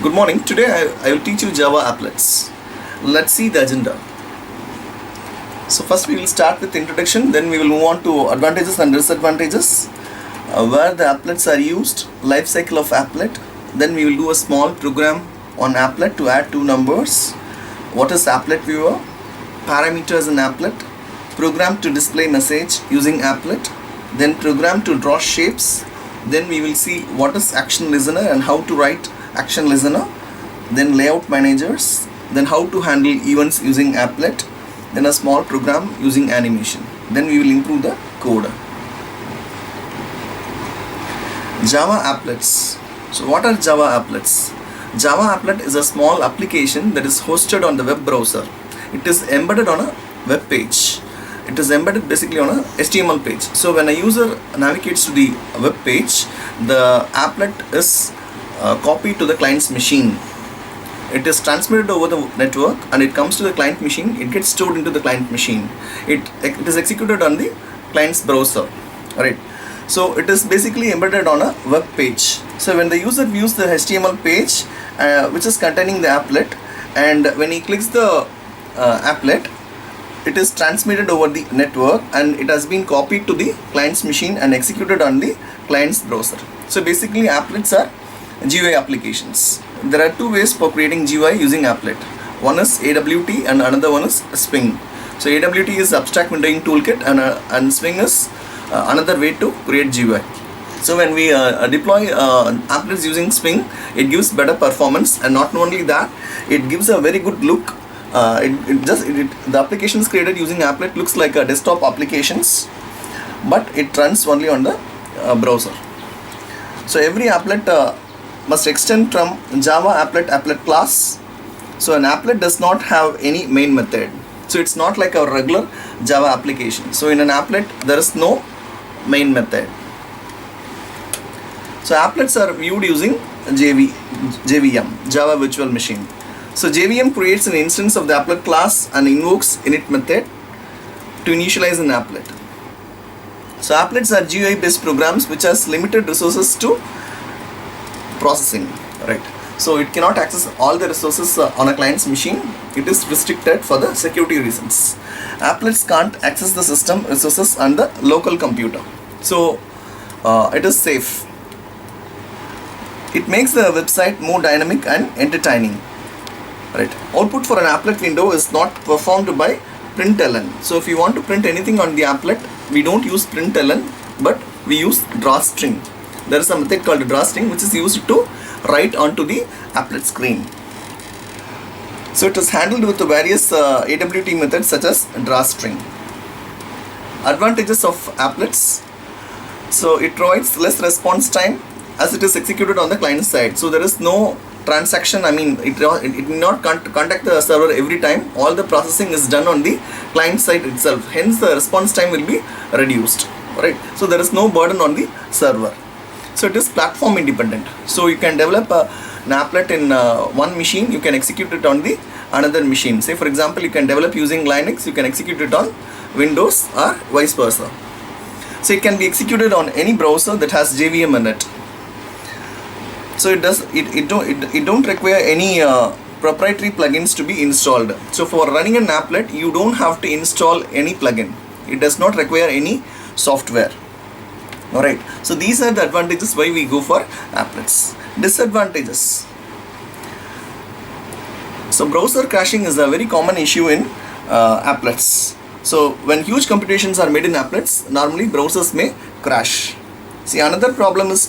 Good morning. Today I will teach you Java applets. Let's see the agenda. So first we will start with introduction, then we will move on to advantages and disadvantages, where the applets are used, life cycle of applet. Then we will do a small program on applet to add two numbers. What is applet viewer? Parameters in applet. Program to display message using applet. Then program to draw shapes. Then we will see what is action listener and how to write action listener. Then layout managers. Then how to handle events using applet. Then a small program using animation. Then we will improve the code. Java applets. So what are Java applets? Java applet is a small application that is hosted on the web browser. It is embedded on a web page. It is embedded basically on a HTML page. So when a user navigates to the web page, the applet is copied to the client's machine. It is transmitted over the network and it comes to the client machine. It gets stored into the client machine. It is executed on the client's browser. Alright. So it is basically embedded on a web page. So when the user views the HTML page which is containing the applet, and when he clicks the applet, it is transmitted over the network and it has been copied to the client's machine and executed on the client's browser. So basically applets are GUI applications. There are two ways for creating GUI using applet. One is AWT and another one is Swing. So AWT is abstract windowing toolkit and Swing is another way to create GUI. So when we deploy applets using Swing, it gives better performance, and not only that, it gives a very good look. The applications created using applet looks like a desktop applications, but it runs only on the browser. So every applet must extend from Java applet class. So an applet does not have any main method. So it's not like a regular Java application. So in an applet there is no main method. So applets are viewed using JVM, Java Virtual Machine. So JVM creates an instance of the applet class and invokes init method to initialize an applet. So applets are GUI based programs which has limited resources to processing, right? So it cannot access all the resources on a client's machine. It is restricted for the security reasons. Applets can't access the system resources on the local computer. So it is safe. It makes the website more dynamic and entertaining. Right. Output for an applet window is not performed by println. So if you want to print anything on the applet, we don't use println, but we use drawstring. There is a method called drawstring which is used to write onto the applet screen. So it is handled with the various AWT methods such as drawstring. Advantages of applets. So it provides less response time as it is executed on the client side. So there is no transaction, it will not contact the server every time. All the processing is done on the client side itself, hence the response time will be reduced, right? So there is no burden on the server. So it is platform independent. So you can develop an applet in one machine, you can execute it on the another machine. Say for example, you can develop using Linux, you can execute it on Windows or vice versa. So it can be executed on any browser that has JVM in it. So it don't require any proprietary plugins to be installed. So for running an applet, you don't have to install any plugin. It does not require any software. Alright. So these are the advantages why we go for applets. Disadvantages. So browser crashing is a very common issue in applets. So when huge computations are made in applets, normally browsers may crash. See, another problem is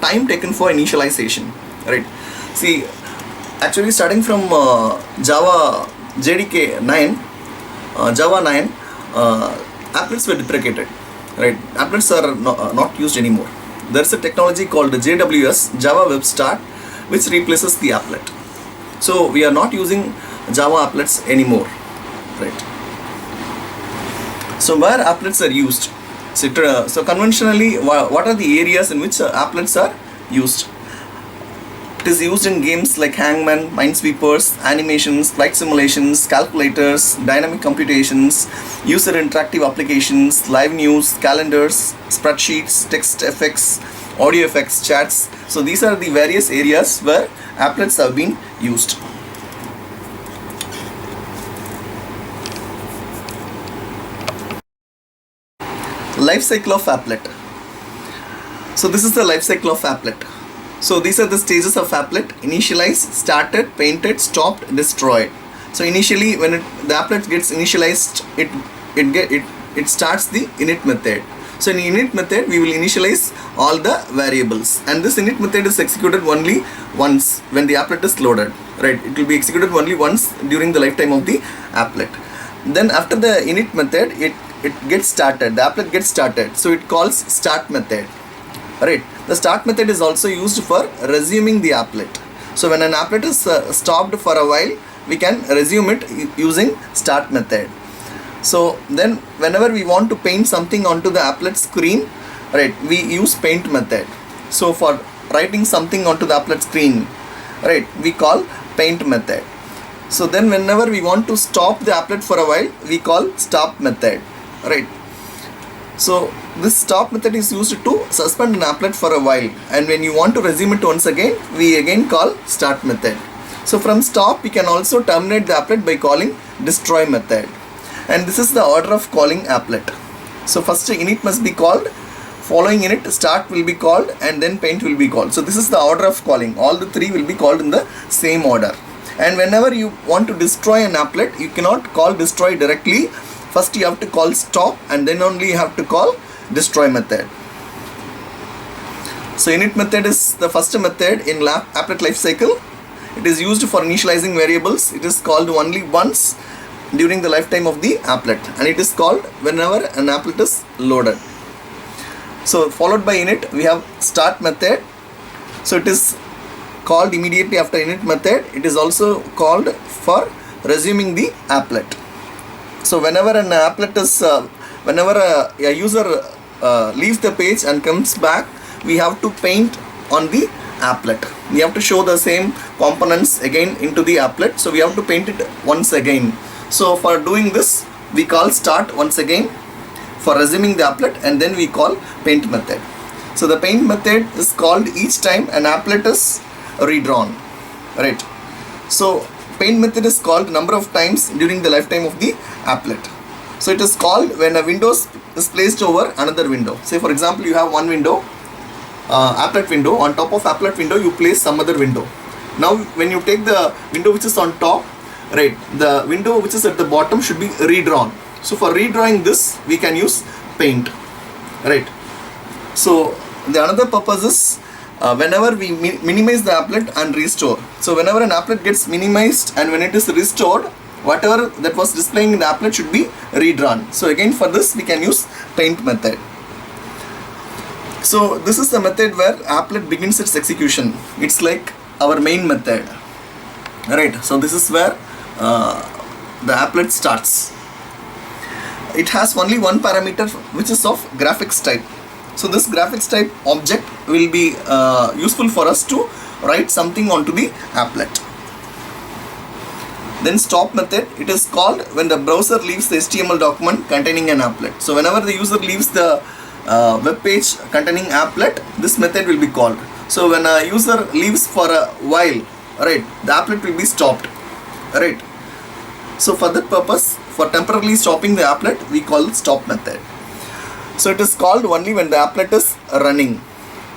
time taken for initialization, right? See, actually starting from Java JDK 9, Java 9, applets were deprecated, right? Applets are not used anymore. There is a technology called JWS, Java Web Start, which replaces the applet. So we are not using Java applets anymore, right? So where applets are used? So conventionally, what are the areas in which applets are used? It is used in games like Hangman, Minesweepers, animations, flight simulations, calculators, dynamic computations, user interactive applications, live news, calendars, spreadsheets, text effects, audio effects, chats. So these are the various areas where applets have been used. Life cycle of applet. So this is the life cycle of applet. So these are the stages of applet: initialized, started, painted, stopped, destroyed. So initially, when the applet gets initialized, it starts the init method. So in init method, we will initialize all the variables, and this init method is executed only once when the applet is loaded. Right? It will be executed only once during the lifetime of the applet. Then after the init method, it gets started. The applet gets started. So it calls start method. Right? The start method is also used for resuming the applet. So when an applet is stopped for a while, we can resume it using start method. So then whenever we want to paint something onto the applet screen, right, we use paint method. So for writing something onto the applet screen, right, we call paint method. So then whenever we want to stop the applet for a while, we call stop method. Right? So this stop method is used to suspend an applet for a while, and when you want to resume it once again, we again call start method. So from stop, we can also terminate the applet by calling destroy method. And this is the order of calling applet. So first init must be called, following init start will be called, and then paint will be called. So this is the order of calling. All the three will be called in the same order. And whenever you want to destroy an applet, you cannot call destroy directly. First you have to call stop, and then only you have to call destroy method. So init method is the first method in applet lifecycle. It is used for initializing variables. It is called only once during the lifetime of the applet, and it is called whenever an applet is loaded. So followed by init, we have start method. So it is called immediately after init method. It is also called for resuming the applet. So whenever an applet is, whenever a user leaves the page and comes back, we have to paint on the applet. We have to show the same components again into the applet. So we have to paint it once again. So for doing this, we call start once again for resuming the applet, and then we call paint method. So the paint method is called each time an applet is redrawn. Right? So paint method is called number of times during the lifetime of the applet. So it is called when a window is placed over another window. Say for example, you have one window, applet window. On top of applet window, you place some other window. Now when you take the window which is on top, right, the window which is at the bottom should be redrawn. So for redrawing this, we can use paint. Right? So the another purpose is whenever we minimize the applet and restore. So whenever an applet gets minimized and when it is restored, whatever that was displaying in the applet should be redrawn. So again for this we can use paint method. So this is the method where applet begins its execution. It's like our main method. Right? So this is where the applet starts. It has only one parameter which is of graphics type. So this graphics type object will be useful for us to write something onto the applet. Then stop method, it is called when the browser leaves the HTML document containing an applet. So whenever the user leaves the web page containing applet, this method will be called. So when a user leaves for a while, right, the applet will be stopped. Right? So for that purpose, for temporarily stopping the applet, we call stop method. So it is called only when the applet is running.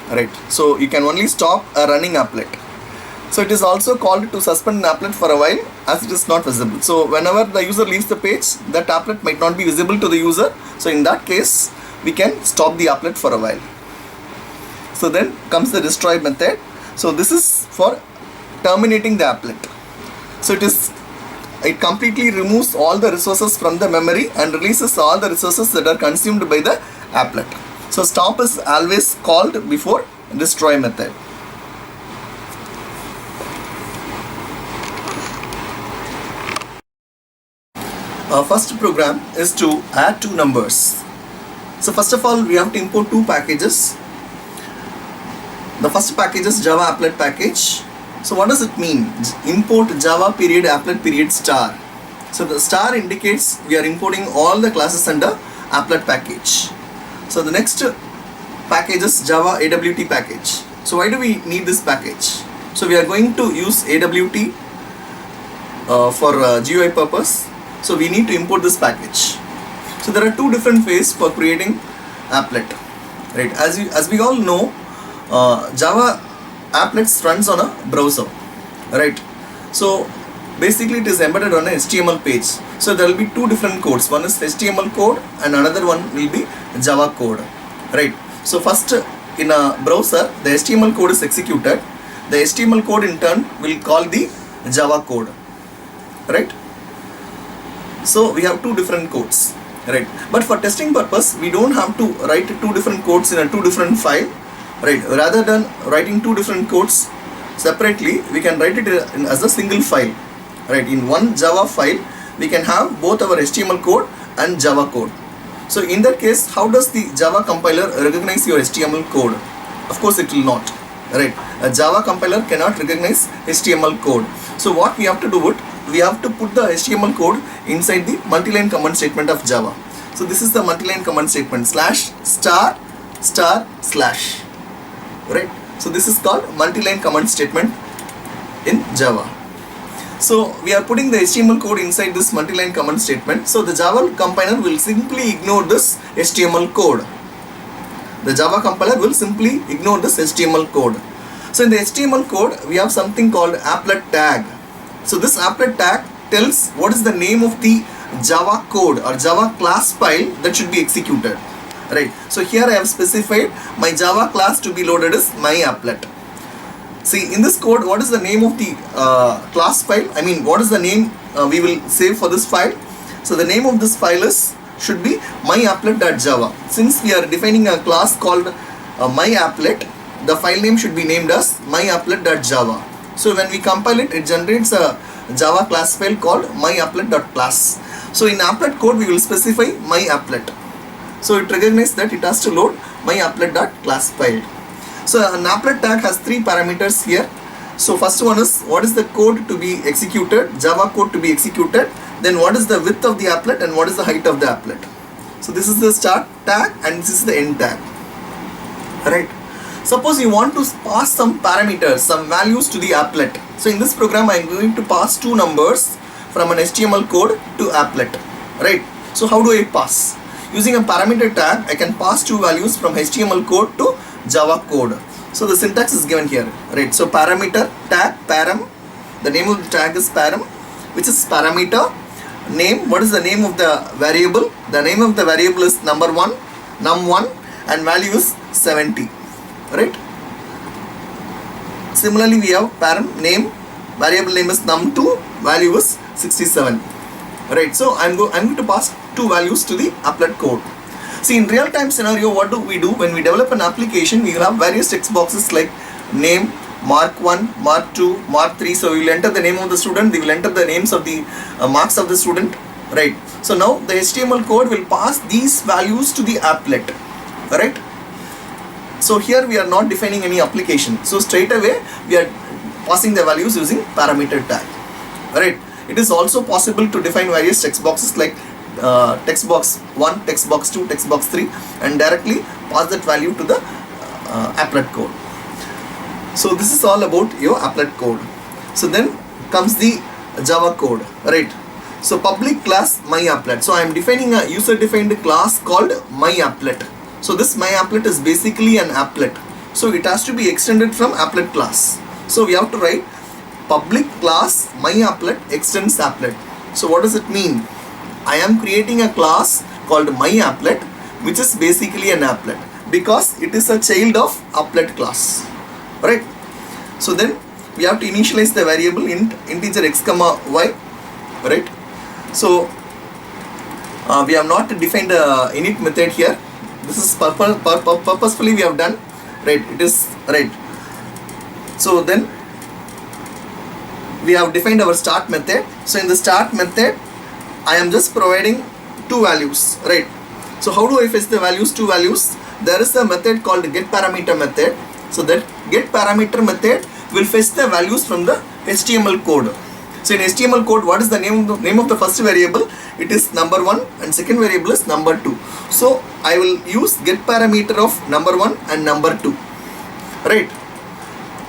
Right? So you can only stop a running applet. So it is also called to suspend an applet for a while as it is not visible. So whenever the user leaves the page, that applet might not be visible to the user. So in that case, we can stop the applet for a while. So then comes the destroy method. So this is for terminating the applet. So it completely removes all the resources from the memory and releases all the resources that are consumed by the applet. So stop is always called before destroy method. Our first program is to add two numbers. So first of all, we have to import two packages. The first package is Java applet package. So what does it mean? Import Java period applet period star. So the star indicates we are importing all the classes under applet package. So the next package is Java AWT package. So why do we need this package? So we are going to use AWT for GUI purpose. So we need to import this package. So there are two different ways for creating applet, right? As we all know, Java applets runs on a browser, right? So basically it is embedded on a HTML page. So there will be two different codes. One is HTML code and another one will be Java code, right? So first, in a browser, the HTML code is executed. The HTML code in turn will call the Java code, right? So we have two different codes, right? But for testing purpose, we don't have to write two different codes in a two different file, right? Rather than writing two different codes separately, we can write it as a single file, right? In one Java file, we can have both our HTML code and Java code. So in that case, how does the Java compiler recognize your HTML code? Of course it will not, right? A Java compiler cannot recognize HTML code. So what we have to do it, we have to put the HTML code inside the multi-line command statement of Java. So this is the multi-line command statement, /*/, right? So this is called multi-line command statement in Java. So we are putting the HTML code inside this multi-line command statement. So the Java compiler will simply ignore this HTML code. The Java compiler will simply ignore this HTML code. So in the HTML code, we have something called applet tag. So this applet tag tells what is the name of the Java code or Java class file that should be executed, right? So here I have specified my Java class to be loaded as myApplet. See, in this code, what is the name of the class file? I mean, what is the name we will save for this file? So the name of this file should be myapplet.java. Since we are defining a class called myapplet, the file name should be named as myapplet.java. So when we compile it, it generates a Java class file called myapplet.class. So in applet code, we will specify myapplet. So it recognizes that it has to load myapplet.class file. So an applet tag has three parameters here. So first one is what is the code to be executed, Java code to be executed. Then what is the width of the applet and what is the height of the applet. So this is the start tag and this is the end tag, right? Suppose you want to pass some parameters, some values to the applet. So in this program, I am going to pass two numbers from an HTML code to applet, right? So how do I pass? Using a parameter tag, I can pass two values from HTML code to Java code. So the syntax is given here, right? So parameter tag param, the name of the tag is param, which is parameter. Name, what is the name of the variable? The name of the variable is num1 and value is 70, right? Similarly, we have param name, variable name is num2, value is 67, right? So I'm going to pass two values to the applet code. See, in real time scenario, what do? When we develop an application, we will have various text boxes like name, mark 1, mark 2, mark 3. So we will enter the name of the student, they will enter the names of the marks of the student, right? So now the HTML code will pass these values to the applet, right? So here we are not defining any application. So straight away we are passing the values using parameter tag, right? It is also possible to define various text boxes like text box 1, text box 2, text box 3 and directly pass that value to the applet code. So this is all about your applet code. So then comes the Java code, right? So public class myApplet. So I am defining a user defined class called myApplet. So this myApplet is basically an applet. So it has to be extended from applet class. So we have to write public class myApplet extends applet. So what does it mean? I am creating a class called myApplet, which is basically an applet because it is a child of applet class, right? So then we have to initialize the variable integer x comma y, right? So we have not defined a init method here. This is purposefully we have done, right? It is right. So then we have defined our start method. So in the start method, I am just providing two values, right? So how do I fetch the values? Two values. There is a method called getParameter method. So that getParameter method will fetch the values from the HTML code. So in HTML code, what is the name of the first variable? it is number 1 and second variable is number 2. So I will use get parameter of number 1 and number 2, right?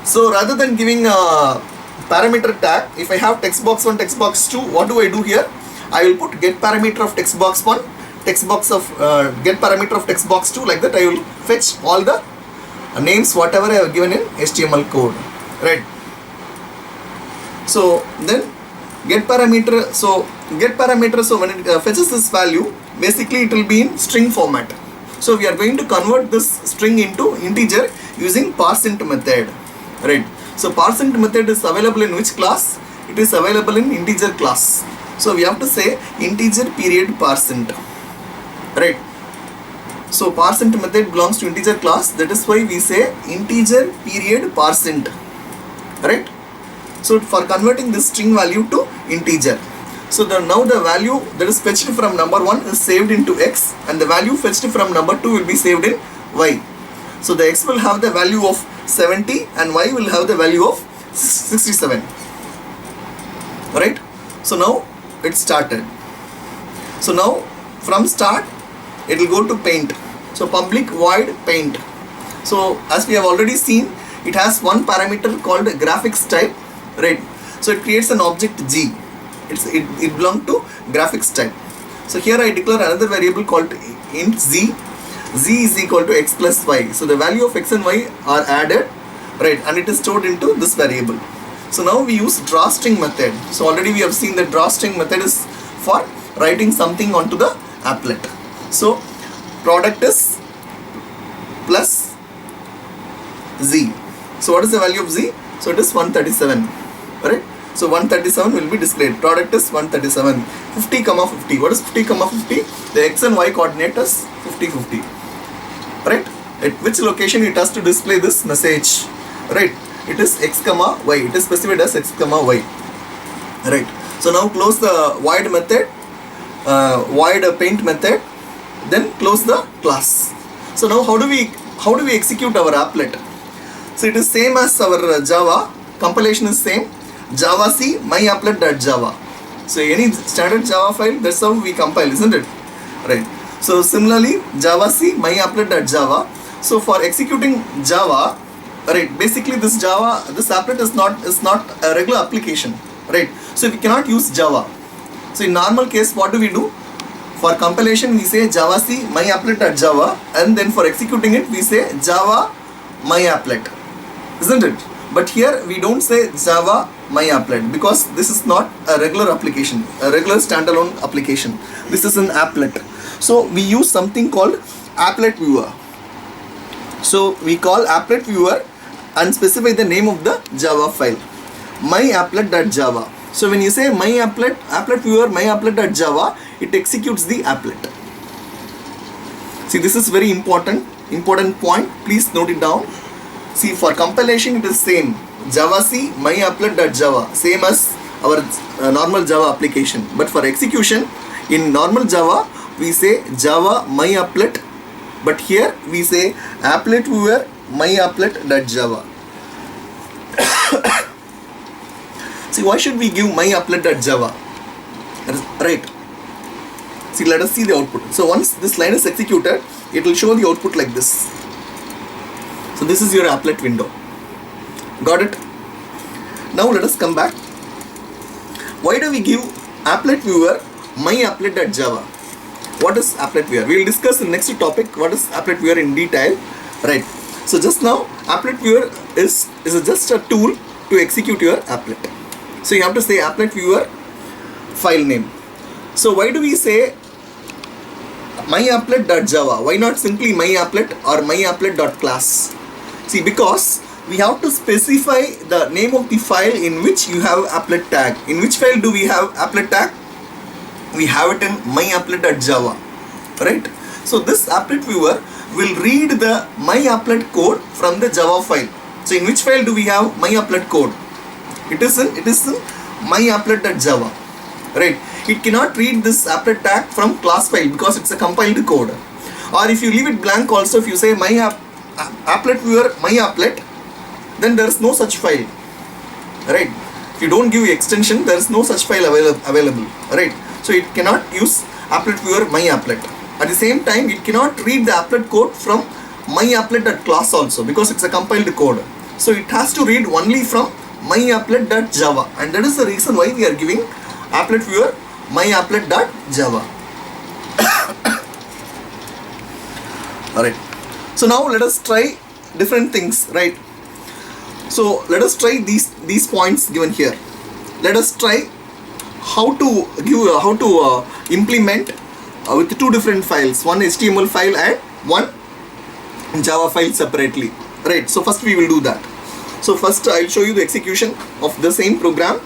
So rather than giving a parameter tag, if I have text box 1, text box 2, what do I do here? I will put get parameter of text box 1, text box of get parameter of text box 2, like that I will fetch all the names whatever I have given in HTML code, right? So then get parameter, so when it fetches this value, basically it will be in string format. So we are going to convert this string into integer using parseInt method, right? So parseInt method is available in which class? It is available in integer class. So we have to say integer period parseInt, right? So parseInt method belongs to integer class, that is why we say integer period parseInt, right? So for converting this string value to integer, so now the value that is fetched from number 1 is saved into x, and the value fetched from number 2 will be saved in y. So the x will have the value of 70 and y will have the value of 67, right? So now it started. So now from start it will go to paint. So public void paint. So as we have already seen, it has one parameter called graphics type, right? So it creates an object G. It belongs to graphics type. So here I declare another variable called int Z. Z is equal to x plus y. So the value of x and y are added, right? And it is stored into this variable. So now we use drawString method. So already we have seen that drawString method is for writing something onto the applet. So product is plus Z. So what is the value of Z? So it is 137, right? So 137 will be displayed. Product is 137. 50 comma 50. What is 50 comma 50? The x and y coordinate is 50 50, right? At which location it has to display this message, right? It is x comma y. It is specified as x comma y, right? So now close the void method, void paint method, then close the class. So now how do we execute our applet? So it is same as our Java. Compilation is same. Javac myapplet.java. So any standard Java file, that's how we compile, isn't it? Right. So similarly, Javac myapplet.java. So for executing Java, right, basically this applet is not a regular application, right? So we cannot use Java. So in normal case, what do we do? For compilation, we say Javac myapplet.java, and then for executing it, we say Java myapplet, isn't it? But here we don't say Java myapplet because this is not a regular application, a regular standalone application. This is an applet. So we use something called applet viewer. So we call applet viewer and specify the name of the Java file, myapplet.java. So when you say applet viewer myapplet.java, it executes the applet. See, this is very important point. Please note it down. See, for compilation it is same. Javac myapplet.java, same as our normal Java application. But for execution in normal Java, we say Java myapplet. But here we say applet viewer myapplet.java. See, why should we give myapplet.java? Right. See, let us see the output. So once this line is executed, it will show the output like this. So this is your applet window. Got it? Now let us come back. Why do we give applet viewer myapplet.java? What is applet viewer? We will discuss in next topic what is applet viewer in detail, right? So just now, applet viewer is just a tool to execute your applet. So you have to say applet viewer file name. So why do we say myapplet.java? Why not simply myapplet or myapplet.class? See, because we have to specify the name of the file in which you have applet tag. In which file do we have applet tag? We have it in myapplet.java, right? So this applet viewer will read the myapplet code from the Java file. So in which file do we have myapplet code? It is in myapplet.java, right? It cannot read this applet tag from class file because it's a compiled code. Or if you leave it blank also, if you say applet viewer myapplet, then there is no such file, right? If you don't give extension, there is no such file available, right? So it cannot use applet viewer myapplet. At the same time, it cannot read the applet code from myapplet.class also, because it's a compiled code. So it has to read only from myapplet.java, and that is the reason why we are giving applet viewer myapplet.java. Alright, so now let us try different things, right? So let us try these points given here. Let us try how to implement with two different files, one HTML file and one Java file separately, right? So first we will do that. So first I'll show you the execution of the same program.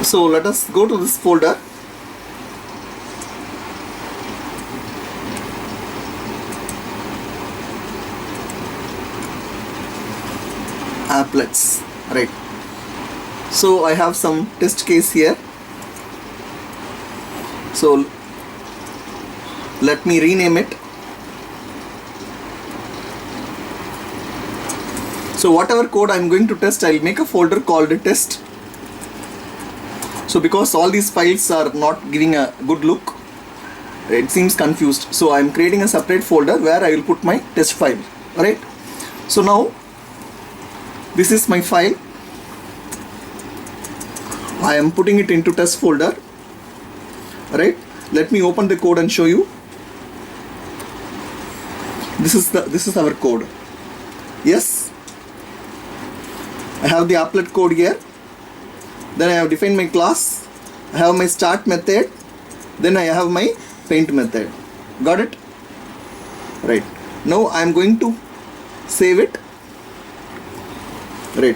So let us go to this folder. Applets, right? So I have some test case here. So let me rename it. So whatever code I'm going to test, I'll make a folder called test. So because all these files are not giving a good look, it seems confused. So I'm creating a separate folder where I will put my test file, right? So now this is my file. I am putting it into test folder, right? Let me open the code and show you. This is our code. Yes, I have the applet code here. Then I have defined my class, I have my start method, then I have my paint method. Got it? Right. Now I am going to save it. Right.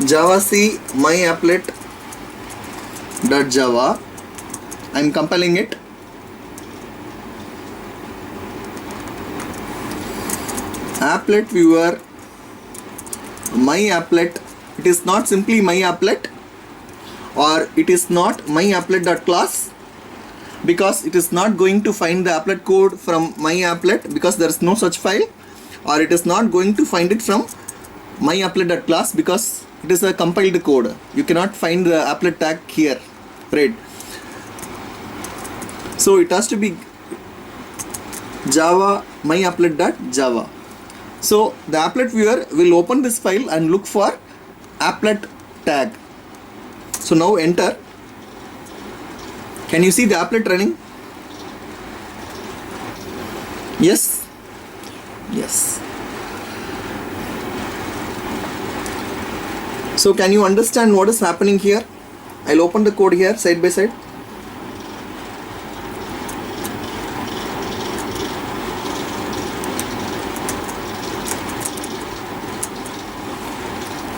Java C myapplet.java. I am compiling it. Applet viewer myapplet. It is not simply myapplet, or it is not myapplet.class, because it is not going to find the applet code from myapplet because there is no such file, or it is not going to find it from myapplet.class because it is a compiled code. You cannot find the applet tag here, right? So it has to be Java myapplet.java. So the applet viewer will open this file and look for applet tag. So now enter. Can you see the applet running? Yes. Yes. So can you understand what is happening here? I'll open the code here side by side.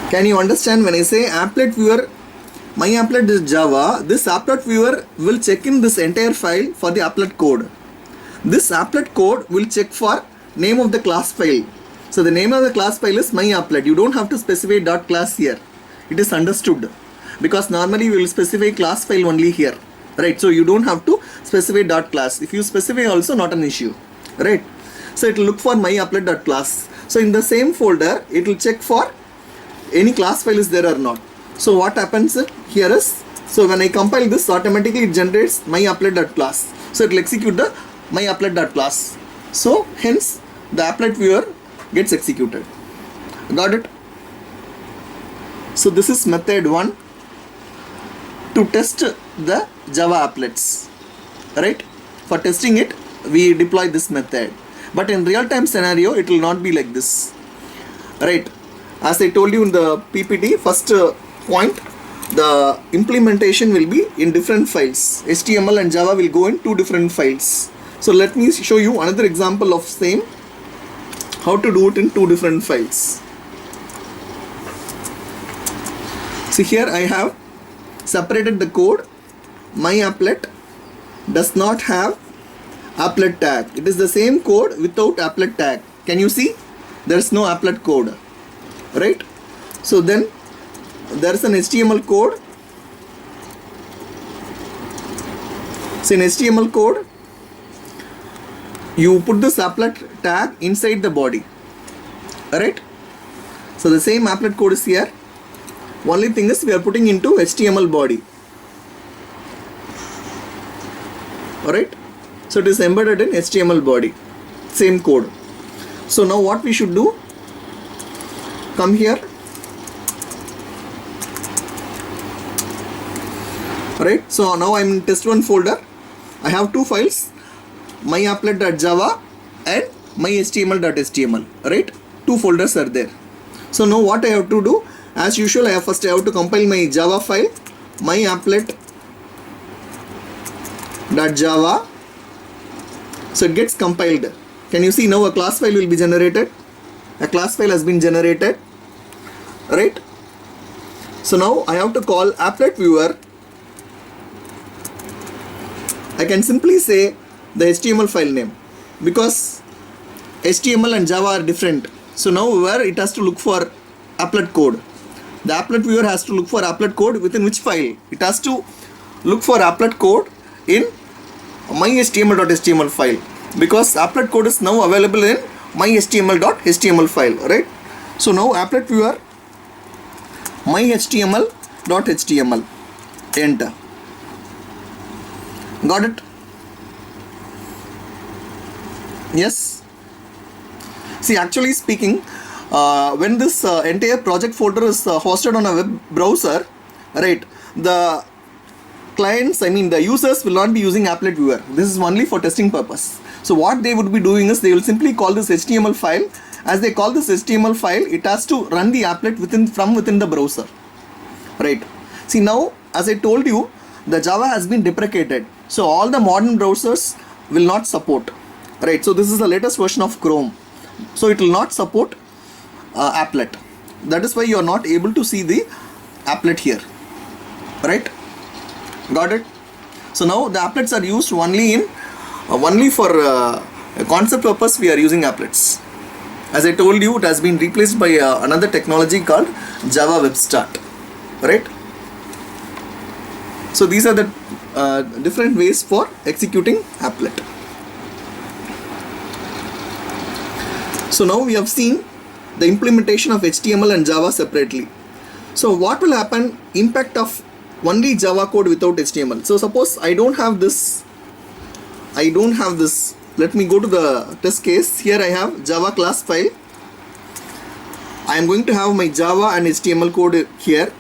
Can you understand when I say applet viewer myapplet is Java, this applet viewer will check in this entire file for the applet code. This applet code will check for name of the class file. So the name of the class file is myapplet. You don't have to specify .class here. It is understood, because normally we will specify class file only here, right? So you don't have to specify .class. If you specify also, not an issue, right? So it will look for myapplet.class. So in the same folder, it will check for any class file is there or not. So what happens here is, so when I compile this, automatically it generates myapplet.class. So it will execute the myapplet.class. So hence the applet viewer gets executed. Got it? So this is method 1 to test the Java applets, right? For testing it, we deploy this method. But in real-time scenario, it will not be like this, right? As I told you in the PPT, first point, the implementation will be in different files. HTML and Java will go in two different files. So let me show you another example of same, how to do it in two different files. See, here I have separated the code. My applet does not have applet tag. It is the same code without applet tag. Can you see? There is no applet code, right? So then there is an HTML code. So in HTML code, you put this applet tag inside the body, alright? So the same applet code is here. Only thing is we are putting into HTML body, alright? So it is embedded in HTML body, same code. So now what we should do, come here, alright? So now I am in test1 folder. I have two files, myapplet.java and myhtml.html, right? Two folders are there. So now what I have to do, as usual, I have to compile my Java file, myapplet.java. So it gets compiled. Can you see now a class file will be generated? A class file has been generated, right? So now I have to call applet viewer. I can simply say the HTML file name because HTML and Java are different. So now where it has to look for applet code. The applet viewer has to look for applet code within which file? It has to look for applet code in myhtml.html file because applet code is now available in myhtml.html file, right? So now applet viewer myhtml.html, enter. Got it? Yes. See, actually speaking, when this entire project folder is hosted on a web browser, right, the clients, the users will not be using applet viewer. This is only for testing purpose. So what they would be doing is they will simply call this HTML file. As they call this HTML file, it has to run the applet from within the browser, right? See, now as I told you, the Java has been deprecated. So all the modern browsers will not support, right? So this is the latest version of Chrome. So it will not support applet. That is why you are not able to see the applet here, right? Got it? So now the applets are used only for concept purpose. We are using applets. As I told you, it has been replaced by another technology called Java Web Start, right? So these are the different ways for executing applet. So now we have seen the implementation of HTML and Java separately. So what will happen? Impact of only Java code without HTML. So suppose I don't have this. Let me go to the test case. Here I have Java class file. I am going to have my Java and HTML code here.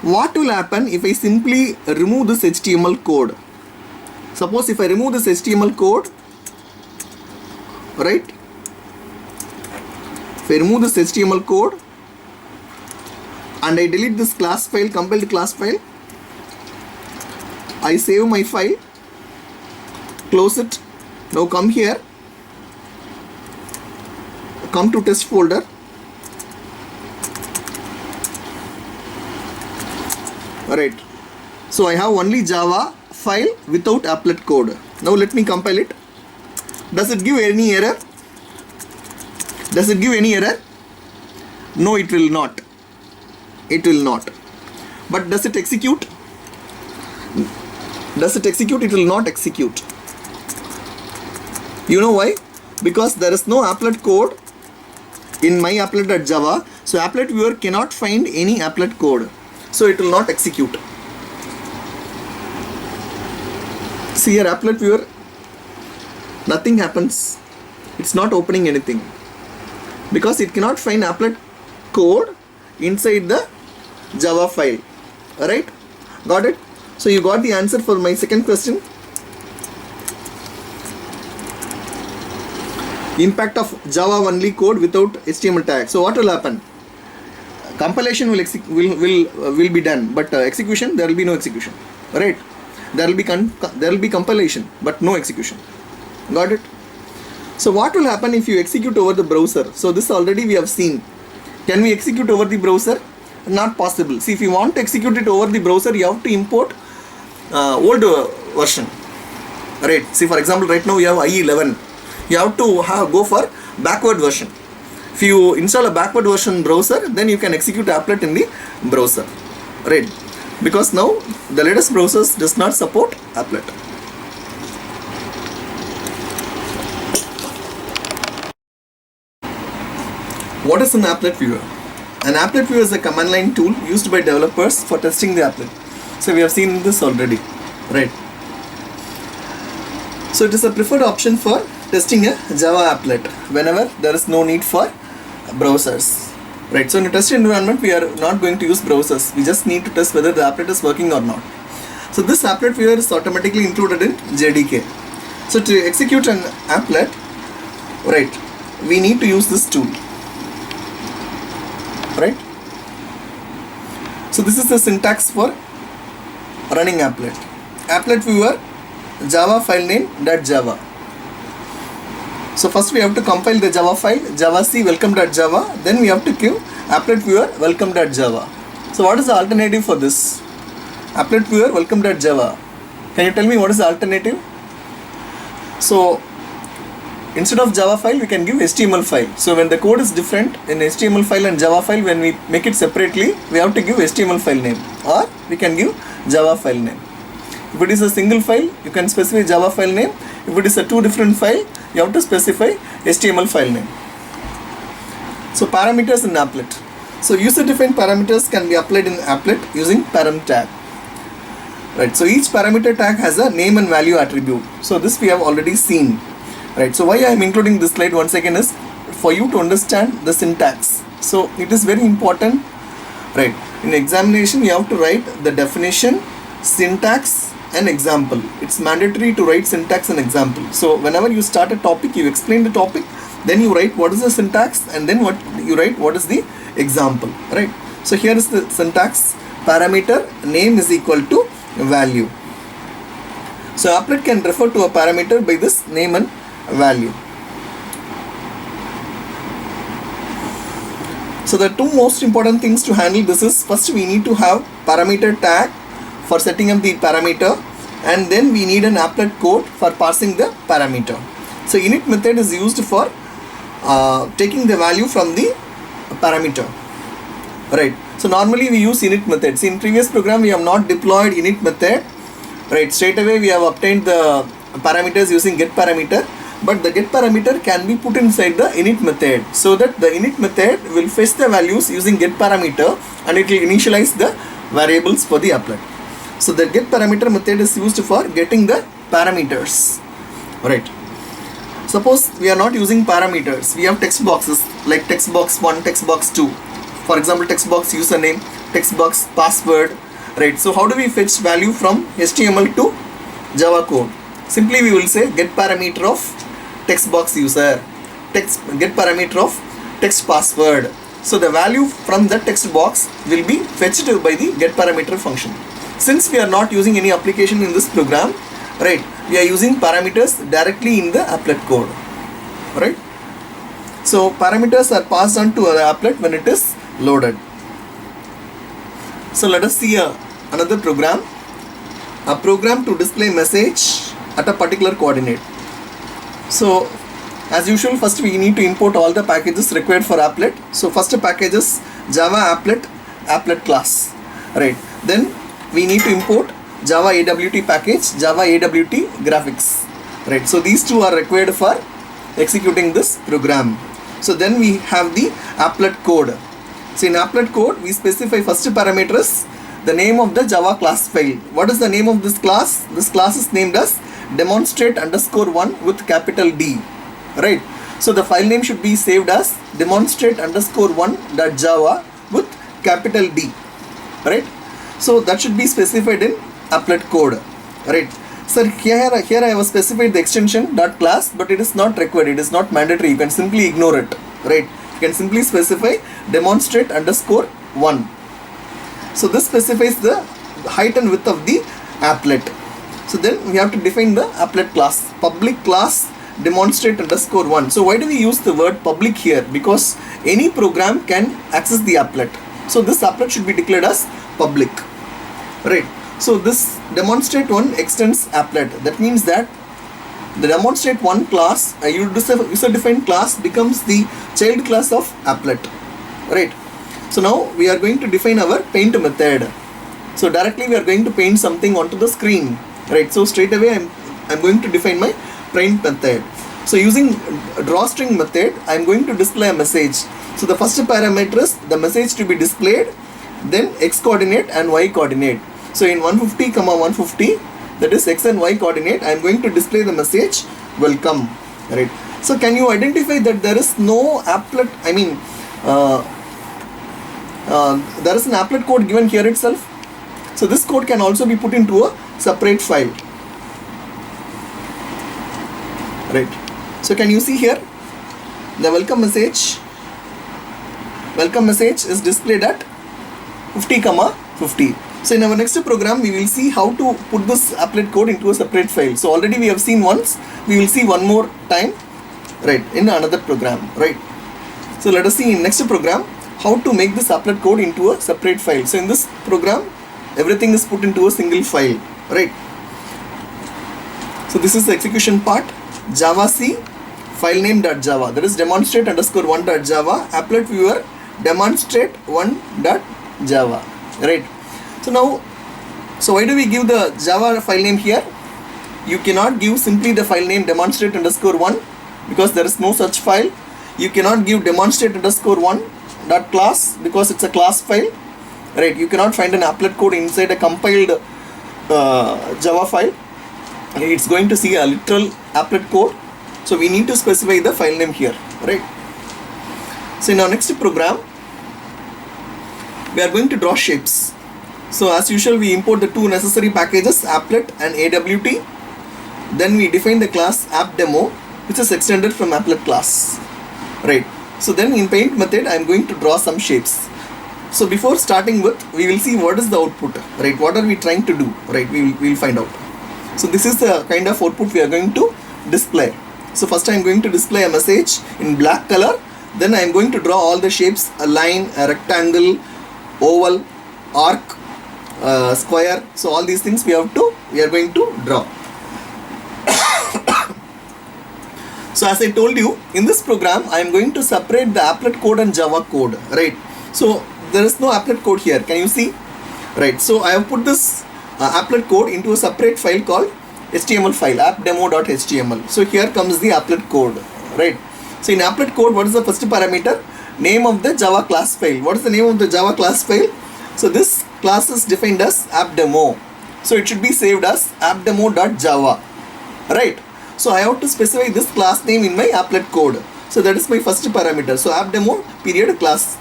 What will happen if I simply remove this HTML code? Suppose if I remove this HTML code, right? If I remove this HTML code and I delete this class file, compiled class file, I save my file, close it. Now come here, come to test folder. Alright, so I have only Java file without applet code. Now let me compile it. Does it give any error? Does it give any error? No, it will not. It will not. But does it execute? Does it execute? It will not execute. You know why? Because there is no applet code in myapplet.java. So applet viewer cannot find any applet code. So it will not execute. See here, applet viewer, nothing happens. It's not opening anything because it cannot find applet code inside the Java file. Alright, got it? So you got the answer for my second question. Impact of Java only code without HTML tag. So what will happen? compilation will be done, but execution, there will be no execution, right? There will be compilation, but no execution. Got it? So what will happen if you execute over the browser? So this already we have seen. Can we execute over the browser? Not possible. See, if you want to execute it over the browser, you have to import old version, right? See, for example, right now we have IE11. You have to go for backward version. If you install a backward version browser, then you can execute applet in the browser, right? Because now the latest browsers does not support applet. What is an applet viewer? An applet viewer is a command line tool used by developers for testing the applet. So we have seen this already, right? So it is a preferred option for testing a Java applet whenever there is no need for browsers, right? So in a test environment, we are not going to use browsers. We just need to test whether the applet is working or not. So this applet viewer is automatically included in JDK. So to execute an applet, right, we need to use this tool, right? So this is the syntax for running applet. Applet viewer java file name .java. So first we have to compile the Java file, javac welcome.java. Then we have to give applet viewer welcome.java. So what is the alternative for this? Applet viewer welcome.java. Can you tell me what is the alternative? So instead of Java file, we can give HTML file. So when the code is different in HTML file and Java file, when we make it separately, we have to give HTML file name, or we can give Java file name. If it is a single file, you can specify Java file name. If it is a two different file, you have to specify HTML file name. So parameters in applet. So user defined parameters can be applied in applet using param tag. Right. So each parameter tag has a name and value attribute. So this we have already seen. Right. So why I am including this slide once again is for you to understand the syntax. So it is very important. Right. In examination, you have to write the definition, syntax, and example. It's mandatory to write syntax and example. So whenever you start a topic, you explain the topic, then you write what is the syntax, and then what you write what is the example, right? So here is the syntax. Parameter name is equal to value. So applet can refer to a parameter by this name and value. So the two most important things to handle this is, first we need to have parameter tag for setting up the parameter, and then we need an applet code for parsing the parameter. So init method is used for taking the value from the parameter, right? So normally we use init method. See, in previous program we have not deployed init method, right? Straight away we have obtained the parameters using get parameter, but the get parameter can be put inside the init method, so that the init method will fetch the values using get parameter and it will initialize the variables for the applet. So the get parameter method is used for getting the parameters, right? Suppose we are not using parameters, we have text boxes like text box 1, text box 2. For example, text box username, text box password, right? So how do we fetch value from HTML to Java code? Simply we will say get parameter of text box user, get parameter of text password. So the value from the text box will be fetched by the get parameter function. Since we are not using any application in this program, right, we are using parameters directly in the applet code, right? So parameters are passed on to the applet when it is loaded. So let us see another program, a program to display message at a particular coordinate. So as usual, first we need to import all the packages required for applet. So first package is Java applet class, right? Then we need to import Java AWT package, Java AWT graphics, right? So these two are required for executing this program. So then we have the applet code. So in applet code, we specify first parameter is the name of the Java class file. What is the name of this class? This class is named as demonstrate_1 with capital D, right? So the file name should be saved as demonstrate_1.java with capital D, right? So that should be specified in applet code, right? So here I have specified the extension .class, but it is not required, it is not mandatory. You can simply ignore it, right? You can simply specify demonstrate_1 1. So this specifies the height and width of the applet. So then we have to define the applet class. Public class demonstrate underscore 1. So why do we use the word public here? Because any program can access the applet. So this applet should be declared as public. Right. So this demonstrate 1 extends applet. That means that the demonstrate 1 class, a user defined class, becomes the child class of applet. Right. So now we are going to define our paint method. So directly we are going to paint something onto the screen. Right. So straight away I'm going to define my paint method. So using drawString method, I'm going to display a message. So the first parameter is the message to be displayed, then x coordinate and y coordinate. So in 150, 150, that is x and y coordinate, I'm going to display the message welcome. Right. So can you identify that there is no applet, there is an applet code given here itself. So this code can also be put into a separate file. Right. So can you see here the welcome message is displayed at 50, 50. So in our next program we will see how to put this applet code into a separate file. So already we have seen once, we will see one more time, right, in another program. Right. So let us see in next program how to make this applet code into a separate file. So in this program everything is put into a single file. Right. So this is the execution part. Java C file name.java, that is demonstrate underscore 1.java, applet viewer demonstrate 1.java. Right. So now, so why do we give the Java file name here? You cannot give simply the file name demonstrate underscore 1 because there is no such file. You cannot give demonstrate underscore 1 dot class because it's a class file. Right. You cannot find an applet code inside a compiled Java file. It's going to see a literal applet code. So we need to specify the file name here. Right. So in our next program, we are going to draw shapes. So as usual, we import the two necessary packages, applet and AWT. Then we define the class appdemo, which is extended from applet class. Right. So then in paint method, I am going to draw some shapes. So before starting with, we will see what is the output. Right. What are we trying to do? Right. We will find out. So this is the kind of output we are going to display. So first I am going to display a message in black color. Then I am going to draw all the shapes, a line, a rectangle, oval, arc, square. So all these things we are going to draw. So as I told you, in this program I am going to separate the applet code and Java code. Right. So there is no applet code here. Can you see? Right. So I have put this applet code into a separate file called HTML file, appdemo.html. So here comes the applet code. Right. So in applet code, what is the first parameter? Name of the Java class file. What is the name of the Java class file? So this class is defined as appdemo. So it should be saved as appdemo.java. Right. So I have to specify this class name in my applet code. So that is my first parameter. So appdemo period class.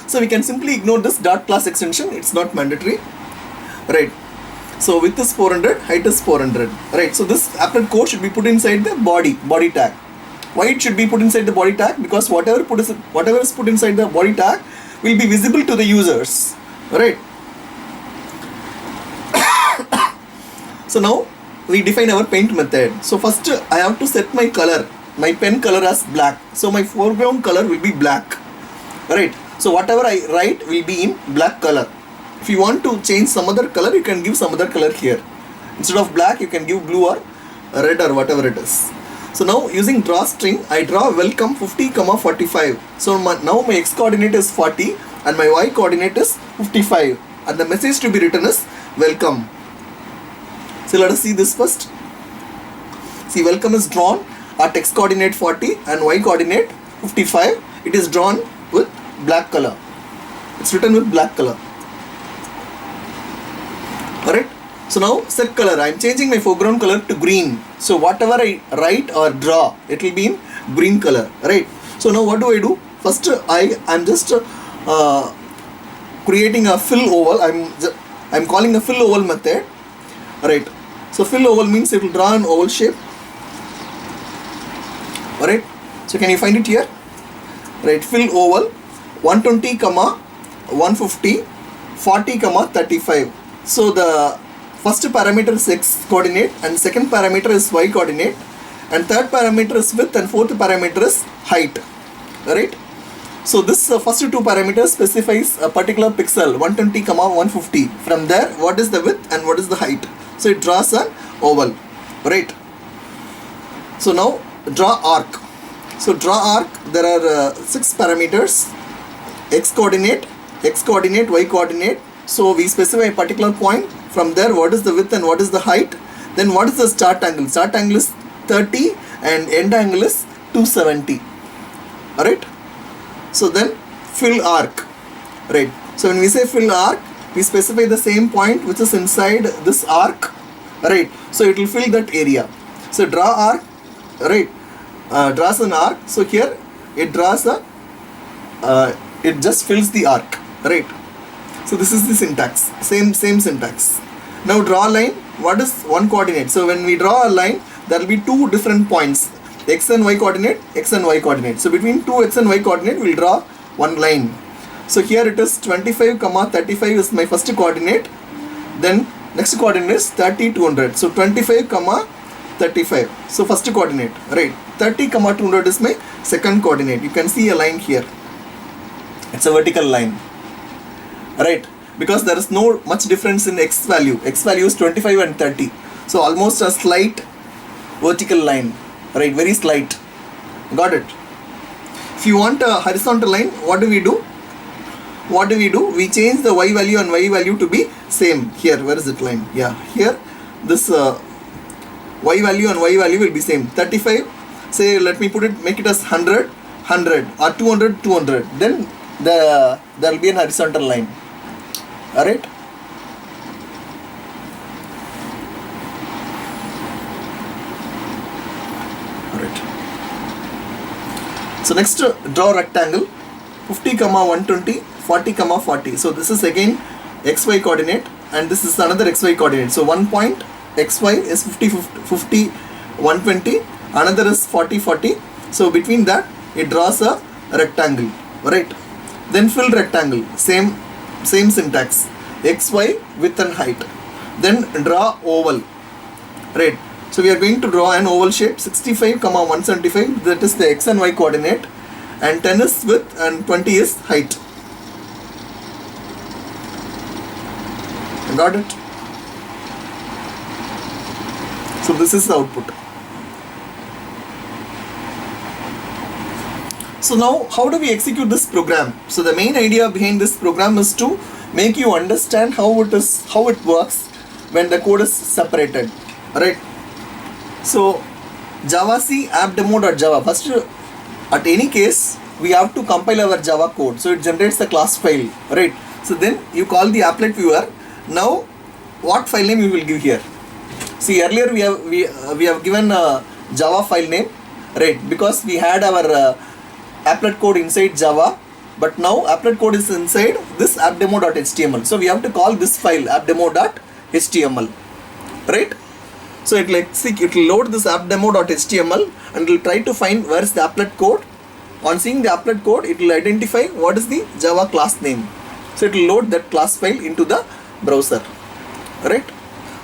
So we can simply ignore this dot class extension. It's not mandatory. Right. So width is 400, height is 400. Right. So this applet code should be put inside the body tag. Why it should be put inside the body tag? Because whatever is put inside the body tag will be visible to the users. Right. So now we define our paint method. So first I have to set my color, my pen color as black. So my foreground color will be black. Right. So whatever I write will be in black color. If you want to change some other color, you can give some other color here. Instead of black, you can give blue or red or whatever it is. So now using drawString, I draw welcome 50, 45. So now my x coordinate is 40 and my y coordinate is 55. And the message to be written is welcome. So let us see this first. See, welcome is drawn at x coordinate 40 and y coordinate 55. It is drawn with black color. It's written with black color. Alright. So now set color. I am changing my foreground color to green. So whatever I write or draw, it will be in green color. Right. So now what do? First I am just creating a fill oval. I'm calling a fill oval method. Right. So fill oval means it will draw an oval shape. Alright. So can you find it here? right? Fill oval 120 comma 150 40 comma 35. So the first parameter is x coordinate and second parameter is y coordinate and third parameter is width and fourth parameter is height, right? So this first two parameters specifies a particular pixel 120 comma 150. From there, what is the width and what is the height? So it draws an oval, right? So now draw arc. So draw arc, there are 6 parameters: x coordinate, y coordinate. So we specify a particular point. From there, what is the width and what is the height? Then what is the start angle? Start angle is 30 and end angle is 270. Alright? So then fill arc. Right. So when we say fill arc, we specify the same point which is inside this arc. Right. So it will fill that area. So draw arc. Right. Draws an arc. So here it draws a it just fills the arc. Right. So this is the syntax. Same syntax. Now draw a line. What is one coordinate? So when we draw a line, there will be two different points, x and y coordinate, x and y coordinate. So between two x and y coordinate, we'll draw one line. So here it is 25 comma 35 is my first coordinate. Then next coordinate is 30 200. So 25 comma 35. So first coordinate, right? 30 comma 200 is my second coordinate. You can see a line here. It's a vertical line, right? Because there is no much difference in x value. X value is 25 and 30. So almost a slight vertical line, right? Very slight. Got it? If you want a horizontal line, what do we do? We change the y value and y value to be same. Here, where is it line? Yeah, here this y value and y value will be same. 35, say let me put it, make it as 100 or 200 200. Then there will be an horizontal line. Alright? So next draw rectangle 50 comma 120 40 comma 40. So this is again xy coordinate and this is another xy coordinate. So one point xy is 50 120, another is 40 40. So between that it draws a rectangle, right? Then fill rectangle, same syntax, xy width and height. Then draw oval, right? So we are going to draw an oval shape 65 comma 175, that is the x and y coordinate, and 10 is width and 20 is height. Got it? So this is the output. So now how do we execute this program? So the main idea behind this program is to make you understand how it works when the code is separated, right? So javac app-demo.java, first at any case we have to compile our Java code, so it generates the class file, right? So then you call the applet viewer. Now what file name you will give here? See, earlier we have given a Java file name, right? Because we had our applet code inside Java, but now applet code is inside this appdemo.html. So we have to call this file appdemo.html, right? So it will load this appdemo.html and it will try to find where is the applet code. On seeing the applet code, it will identify what is the Java class name. So it will load that class file into the browser, right?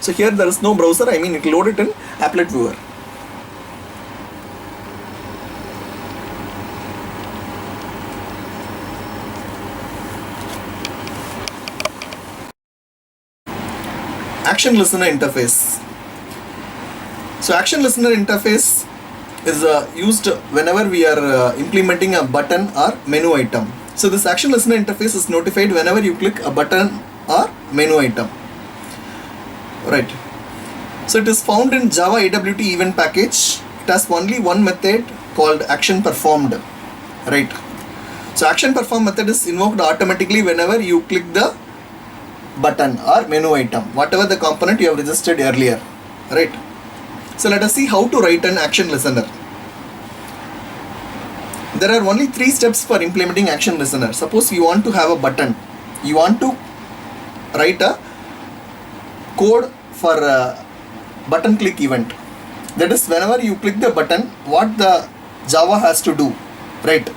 So here there is no browser, I mean it will load it in applet viewer. Action listener interface. So action listener interface is used whenever we are implementing a button or menu item. So this action listener interface is notified whenever you click a button or menu item, right? So it is found in Java AWT event package. It has only one method called action performed, right? So action perform method is invoked automatically whenever you click the button or menu item, whatever the component you have registered earlier, right? So let us see how to write an action listener. There are only 3 steps for implementing action listener. Suppose you want to have a button, you want to write a code for a button click event. That is, whenever you click the button, what the Java has to do, right?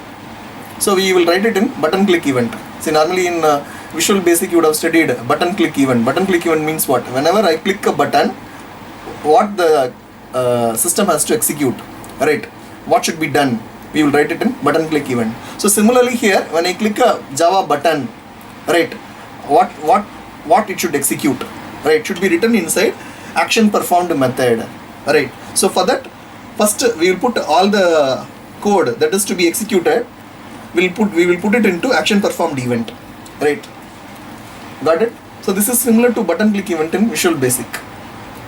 So we will write it in button click event. See, normally in Visual Basic you would have studied button click event. Button click event means what? Whenever I click a button, what the system has to execute, right? What should be done? We will write it in button click event. So similarly here, when I click a Java button, right, what it should execute, right, should be written inside action performed method, right? So for that, first we will put all the code that is to be executed. We will put it into action performed event, right? Got it? So this is similar to button click event in Visual Basic.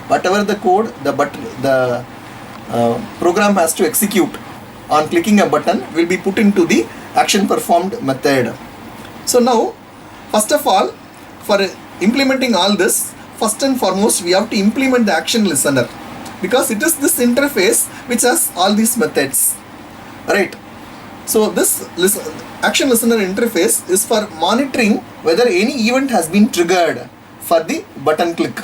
Whatever the code the program has to execute on clicking a button will be put into the action performed method. So now, first of all, for implementing all this, first and foremost we have to implement the action listener, because it is this interface which has all these methods, right? So this action listener interface is for monitoring whether any event has been triggered for the button click,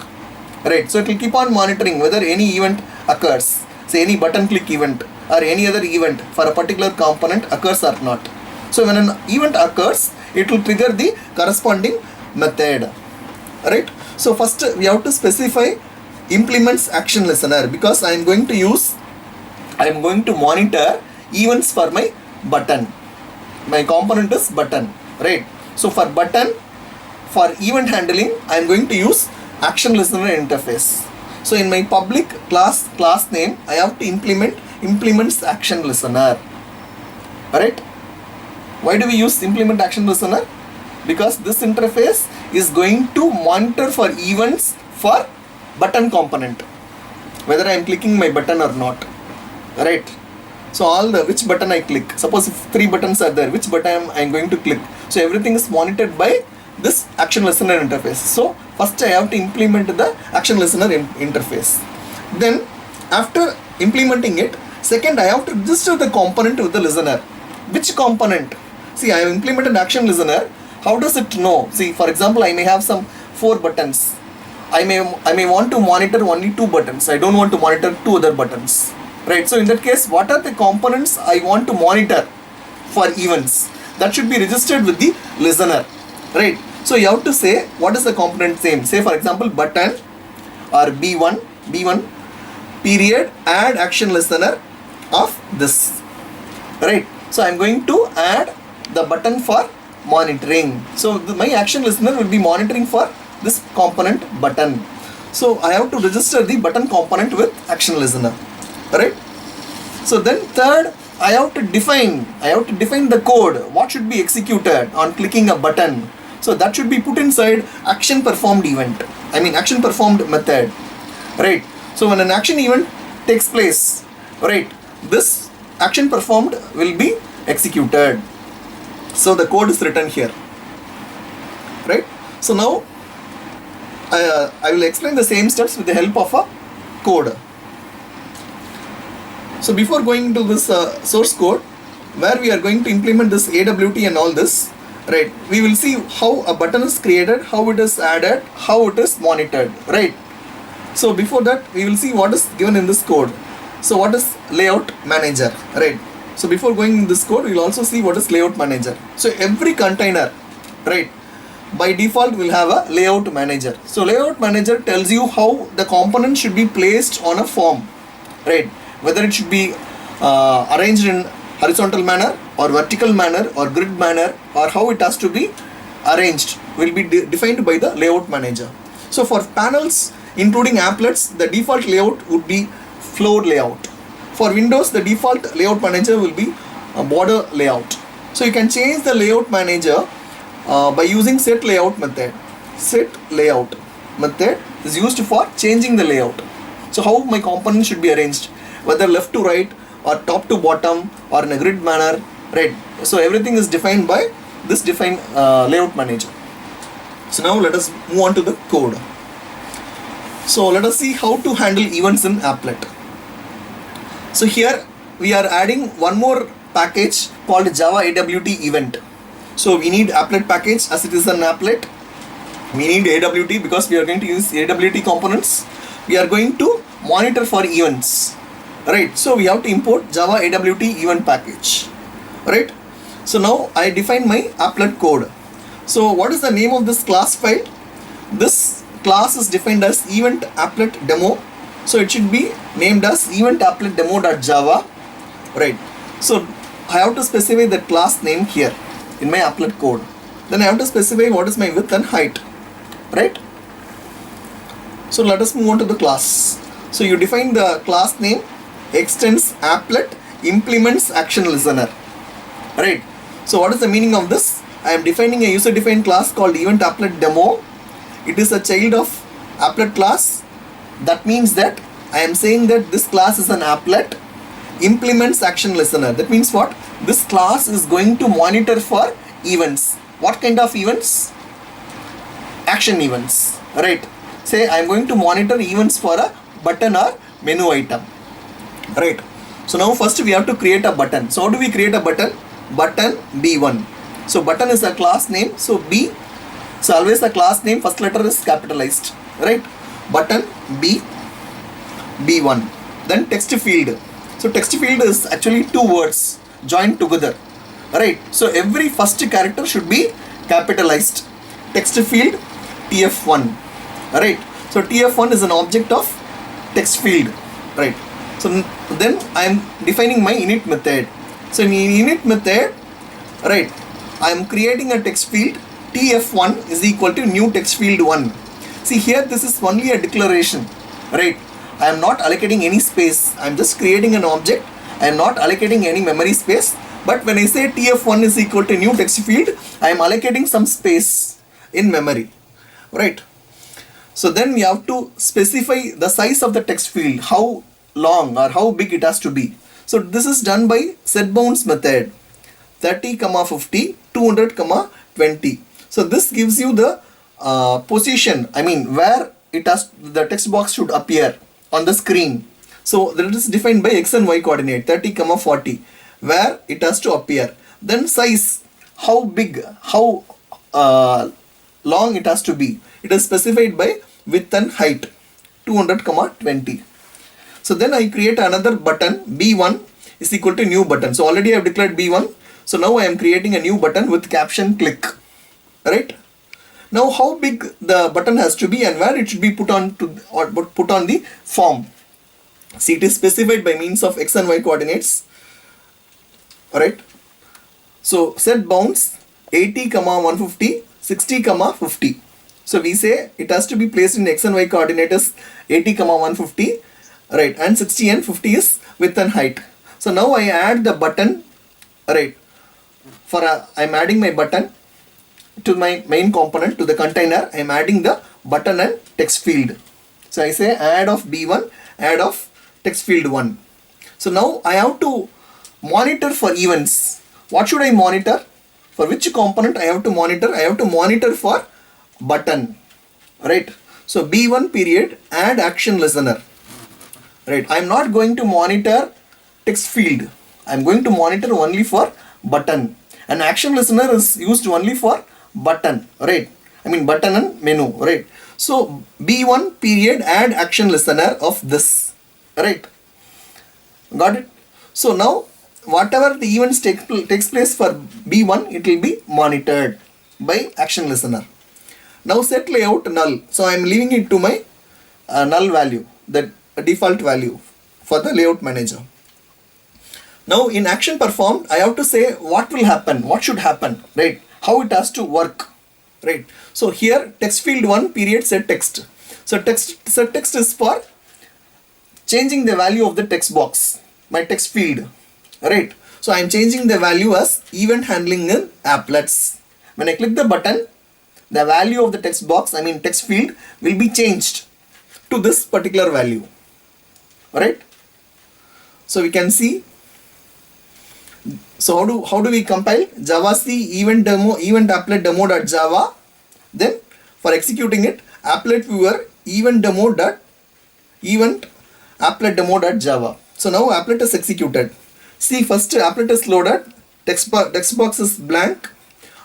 right? So it will keep on monitoring whether any event occurs, say any button click event or any other event for a particular component occurs or not. So when an event occurs, it will trigger the corresponding method, right? So first we have to specify implements action listener, because I am going to monitor events for my button. My component is button, right? So for button, for event handling, I am going to use action listener interface. So in my public class name, I have to implements action listener, right? Why do we use implement action listener? Because this interface is going to monitor for events for button component, whether I am clicking my button or not, right? So all which button I click, suppose if 3 buttons are there, which button I am going to click, so everything is monitored by this action listener interface. So first I have to implement the action listener interface. Then after implementing it, second I have to register the component with the listener. Which component? See, I have implemented action listener. How does it know? See, for example, I may have some 4 buttons. I may want to monitor only 2 buttons. I don't want to monitor 2 other buttons, right? So in that case, what are the components I want to monitor for events? That should be registered with the listener, right? So you have to say what is the component name. Say for example button or B1 period add action listener of this, right? So I'm going to add the button for monitoring. So my action listener will be monitoring for this component button. So I have to register the button component with action listener, right? So then third, I have to define the code, what should be executed on clicking a button. So that should be put inside action performed event, action performed method, right? So when an action event takes place, right, this action performed will be executed. So the code is written here, right? So now I will explain the same steps with the help of a code. So before going to this source code, where we are going to implement this AWT and all this, right, we will see how a button is created, how it is added, how it is monitored, right? So before that, we will see what is given in this code. So what is layout manager, right? So before going in this code, we will also see what is layout manager. So every container, right, by default will have a layout manager. So layout manager tells you how the component should be placed on a form, right? Whether it should be arranged in horizontal manner or vertical manner or grid manner, or how it has to be arranged will be defined by the layout manager. So for panels including applets, the default layout would be floor layout. For windows, the default layout manager will be a border layout. So you can change the layout manager by using set layout method. Set layout method is used for changing the layout. So how my component should be arranged, whether left to right or top to bottom or in a grid manner, right? So everything is defined by this layout manager. So now let us move on to the code. So let us see how to handle events in applet. So here we are adding one more package called Java AWT event. So we need applet package, as it is an applet. We need AWT because we are going to use AWT components. We are going to monitor for events, right? So we have to import Java AWT event package, right? So now I define my applet code. So what is the name of this class file? This class is defined as event applet demo. So it should be named as event applet demo.java, right? So I have to specify the class name here in my applet code. Then I have to specify what is my width and height, right? So let us move on to the class. So you define the class name, extends applet, implements action listener, right? So what is the meaning of this? I am defining a user defined class called event applet demo. It is a child of applet class. That means that I am saying that this class is an applet, implements action listener. That means what? This class is going to monitor for events. What kind of events? Action events, right? Say I am going to monitor events for a button or menu item, right? So now first we have to create a button. So how do we create a button? Button B1. So button is a class name. So B, so always the class name first letter is capitalized, right? Button B, B1. Then text field. So text field is actually two words joined together, right? So every first character should be capitalized. Text field TF1, right? So TF1 is an object of text field, right? So then I am defining my init method. So in init method, right, I am creating a text field TF1 is equal to new text field 1. See here, this is only a declaration, right? I am not allocating any space. I am just creating an object. I am not allocating any memory space. But when I say TF1 is equal to new text field, I am allocating some space in memory, right? So then we have to specify the size of the text field, how long or how big it has to be. So this is done by setBounds method, 30, 50, 200, 20. So this gives you the position, I mean where it has, the text box should appear on the screen. So that is defined by x and y coordinate, 30, 40, where it has to appear. Then size, how big, how long it has to be. It is specified by width and height, 200, 20. So then I create another button, B1 is equal to new button. So already I have declared B1. So now I am creating a new button with caption click, right? Now how big the button has to be and where it should be put on to or put on the form. See, it is specified by means of x and y coordinates, alright? So set bounds 80, 150, 60, 50. So we say it has to be placed in x and y coordinates 80, 150, right? And 60 and 50 is width and height. So now I add the button, right? I am adding my button to my main component, to the container. I am adding the button and text field. So I say add of B1, add of text field 1. So now I have to monitor for events. What should I monitor? For which component I have to monitor? I have to monitor for button, right? So B1 period add action listener, right? I am not going to monitor text field. I am going to monitor only for button. And action listener is used only for button, right? I mean button and menu, right? So B1 period add action listener of this, right? Got it? So now whatever the events takes place for B1, it will be monitored by action listener. Now set layout null. So I am leaving it to my null value, the default value for the layout manager. Now in action performed, I have to say what will happen, what should happen, right? How it has to work, right? So here text field 1 period set text. So set text is for changing the value of the text box, my text field, right? So I am changing the value as event handling in applets. When I click the button, the value of the text box, I mean text field, will be changed to this particular value, right? So we can see. So how do we compile? Javac event applet demo.java. Then for executing it, applet viewer event applet demo.java. So now applet is executed. See, first applet is loaded, text box is blank.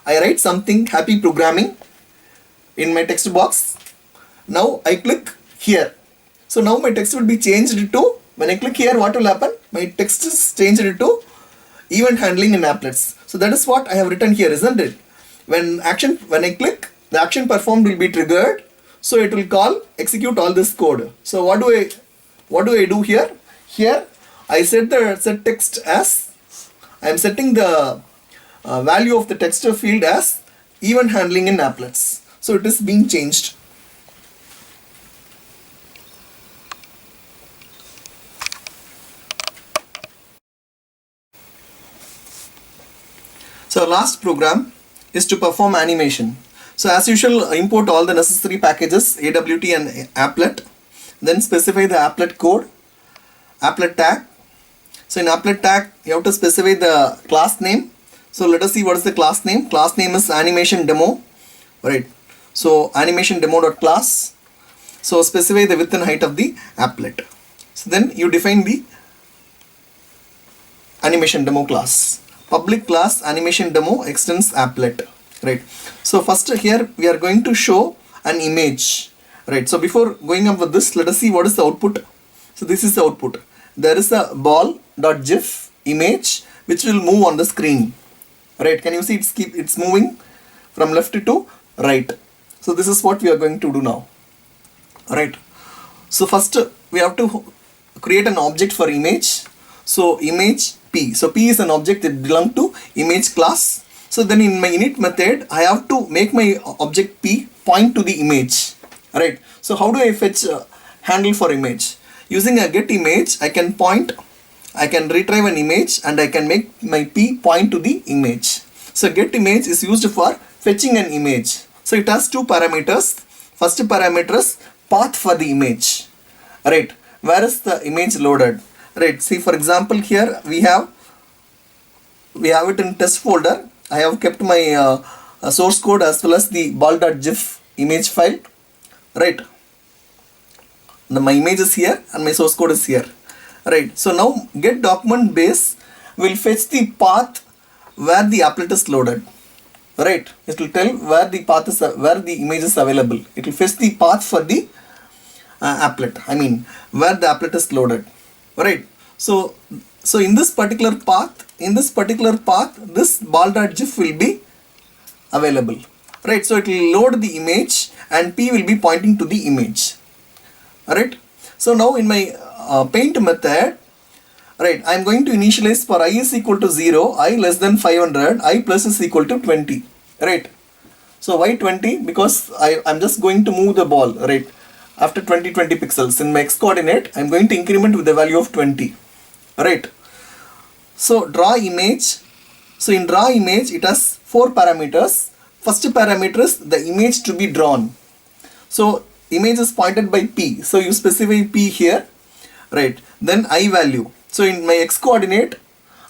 I write something happy programming in my text box. Now I click here. So now my text will be changed to, when I click here, what will happen? My text is changed to event handling in applets. So that is what I have written here, isn't it? When I click, the action performed will be triggered, so it will execute all this code. So what do I do here? Here I set text as, I am setting the value of the text field as event handling in applets. So it is being changed. So last program is to perform animation. So as usual, import all the necessary packages, AWT and applet, then specify the applet code, applet tag. So in applet tag, you have to specify the class name. So let us see what is the class name. Class name is animation demo, right? So animation demo.class. So specify the width and height of the applet. So then you define the animation demo class. Public class animation demo extends applet, right? So first here we are going to show an image, right? So before going up with this, let us see what is the output. So this is the output. There is a ball.gif image which will move on the screen, right? Can you see it's moving from left to right? So this is what we are going to do now, right? So first we have to create an object for image. So image P. So P is an object that belongs to image class. So then in my init method, I have to make my object P point to the image, right? So how do I fetch handle for image? Using a get image, I can retrieve an image and I can make my P point to the image. So get image is used for fetching an image. So it has two parameters. First parameter is path for the image, right? Where is the image loaded? Right, see for example here we have it in test folder. I have kept my source code as well as the ball.gif image file, right? My image is here and my source code is here, right? So now get document base will fetch the path where the applet is loaded, right? It will tell where the image is available. It will fetch the path for the applet, I mean where the applet is loaded. Right, so in this particular path, this ball.gif will be available, right? So it will load the image and P will be pointing to the image, alright? So now in my paint method, right, I am going to initialize for I is equal to 0, I less than 500, I plus is equal to 20, right? So why 20? Because I am just going to move the ball, right? After 20 pixels in my x coordinate, I am going to increment with the value of 20, right? So draw image. So in draw image, it has 4 parameters. First parameter is the image to be drawn. So image is pointed by P. So you specify P here, right? Then I value. So in my x coordinate,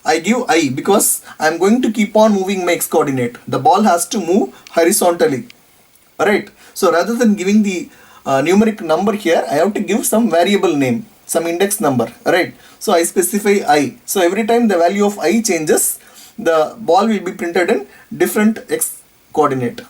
I give I because I am going to keep on moving my x coordinate. The ball has to move horizontally, right? So rather than giving the numeric number here, I have to give some variable name, some index number, right? So I specify I. So every time the value of I changes, the ball will be printed in different x coordinate,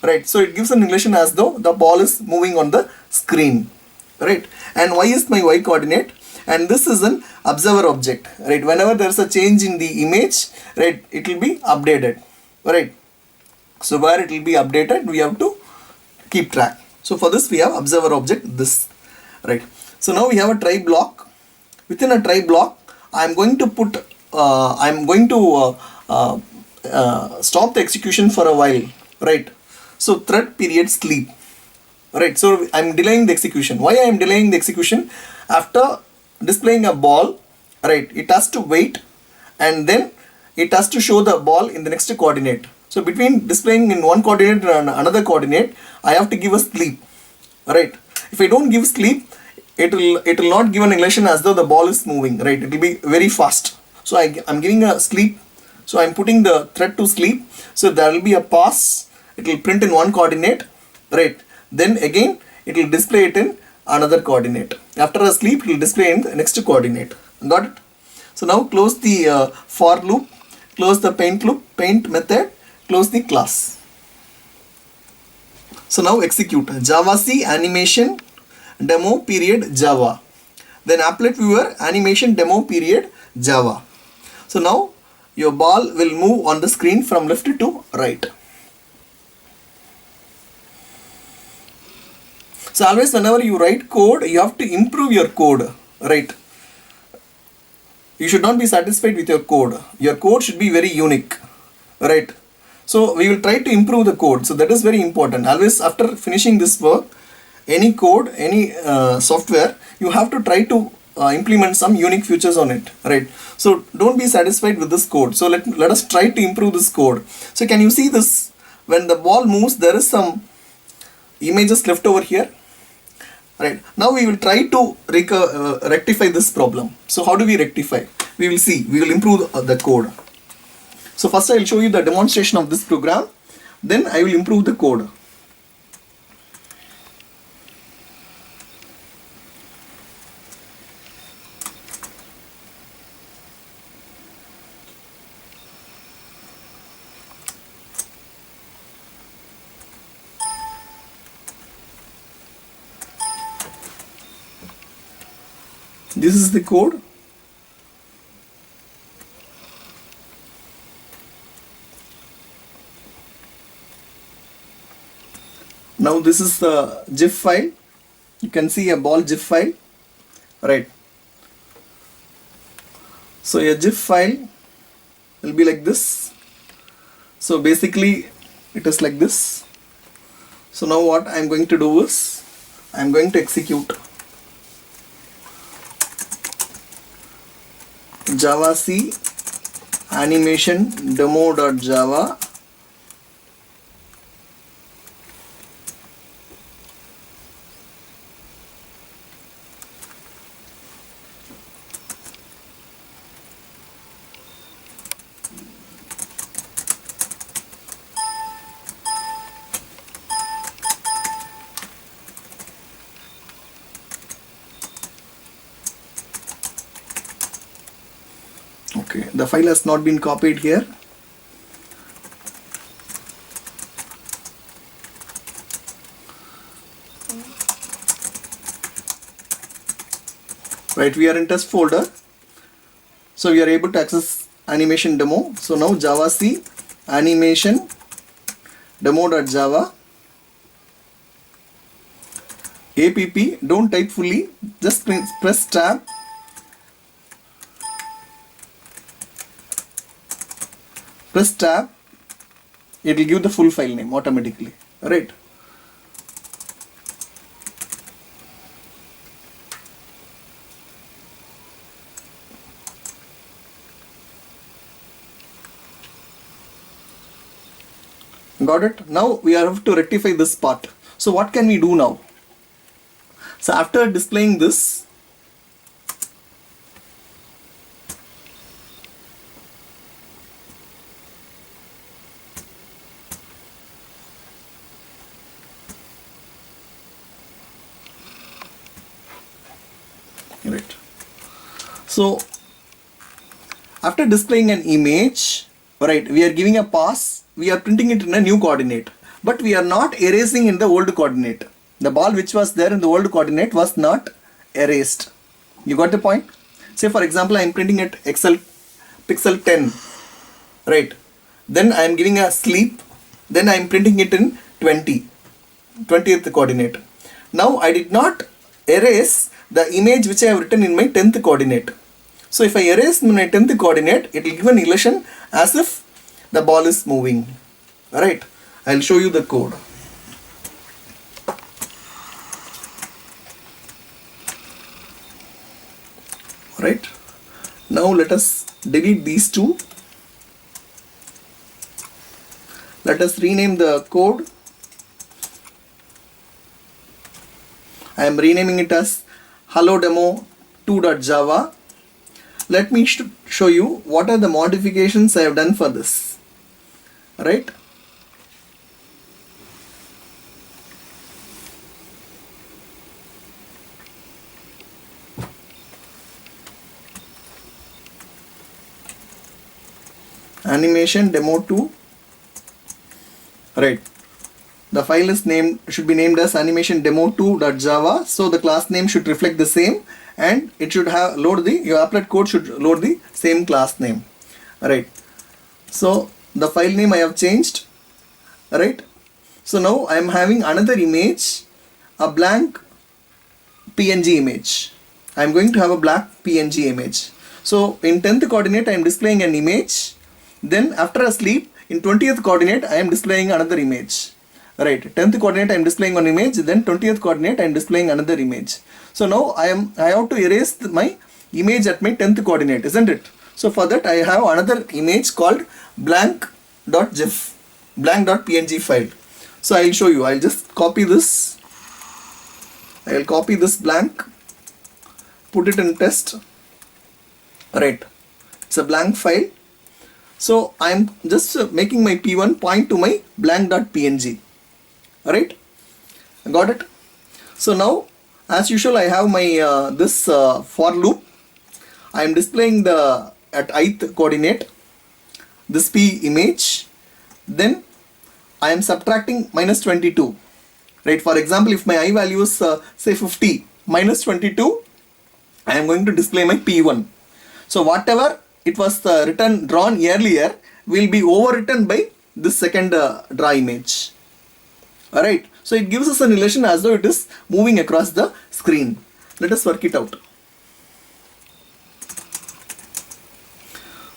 right? So it gives an illusion as though the ball is moving on the screen, right? And Y is my Y coordinate, and this is an observer object, right? Whenever there is a change in the image, right, it will be updated, right? So where it will be updated, we have to keep track. So for this we have observer object this, right? So now we have a try block. Within a try block, I am going to stop the execution for a while, right? So thread period sleep, right? So I am delaying the execution. Why I am delaying the execution? After displaying a ball, right, it has to wait and then it has to show the ball in the next coordinate. So between displaying in one coordinate and another coordinate, I have to give a sleep, right? If I don't give sleep, it will not give an illusion as though the ball is moving, right? It will be very fast. So I'm giving a sleep. So I'm putting the thread to sleep. So there will be a pause. It will print in one coordinate, right? Then again it will display it in another coordinate. After a sleep, it will display in the next coordinate. Got it? So now close the for loop, close the paint loop, paint method, close the class. So now execute Java C animation demo period Java. Then applet viewer animation demo period Java. So now your ball will move on the screen from left to right. So always whenever you write code, you have to improve your code, right? You should not be satisfied with your code. Your code should be very unique, right? So we will try to improve the code. So that is very important. Always after finishing this work, any code, any software, you have to try to implement some unique features on it, right? So don't be satisfied with this code. So let us try to improve this code. So can you see this? When the ball moves, there is some images left over here. Right, now we will try to rectify this problem. So how do we rectify? We will see, we will improve the code. So first I will show you the demonstration of this program, then I will improve the code. This is the code. Now this is the GIF file. You can see a ball GIF file, right? So a GIF file will be like this. So basically it is like this. So now what I am going to do is I am going to execute javac animation demo.java Okay, the file has not been copied here. Right, we are in test folder. So we are able to access animation demo. So now javac animation demo.java app, don't type fully, just press tab. Press tab, it will give the full file name automatically, right? Got it? Now we have to rectify this part. So what can we do now? So after displaying this, right. So after displaying an image, right, we are giving a pass, we are printing it in a new coordinate, but we are not erasing in the old coordinate. The ball which was there in the old coordinate was not erased. You got the point? Say for example, I am printing at pixel 10, right? Then I am giving a sleep, then I am printing it in 20th coordinate. Now I did not erase the image which I have written in my 10th coordinate. So if I erase my 10th coordinate, it will give an illusion as if the ball is moving. Alright, I will show you the code. Alright, now let us delete these two. Let us rename the code. I am renaming it as hello demo 2.java. Let me show you what are the modifications I have done for this. Right? Animation demo 2. Right. The file is should be named as animation demo2.java. So the class name should reflect the same, and it should have your applet code should load the same class name. Alright. So the file name I have changed, right? So now I am having another image, a blank PNG image. I am going to have a black PNG image. So in 10th coordinate I am displaying an image, then after a sleep in 20th coordinate I am displaying another image, right? 10th coordinate I am displaying one image, then 20th coordinate I am displaying another image. So now I have to erase my image at my 10th coordinate, isn't it? So for that I have another image called blank.gif, blank.png file. So I will show you. I'll just copy this. I will copy this blank, put it in test, right? It's a blank file. So I'm just making my P1 point to my blank.png, right? Got it? So now as usual I have my this for loop. I am displaying the at ith coordinate this P image, then I am subtracting minus 22, right? For example, if my I value is say 50 minus 22, I am going to display my P1. So whatever it was drawn earlier will be overwritten by this second draw image. Alright, so it gives us an illusion as though it is moving across the screen. Let us work it out.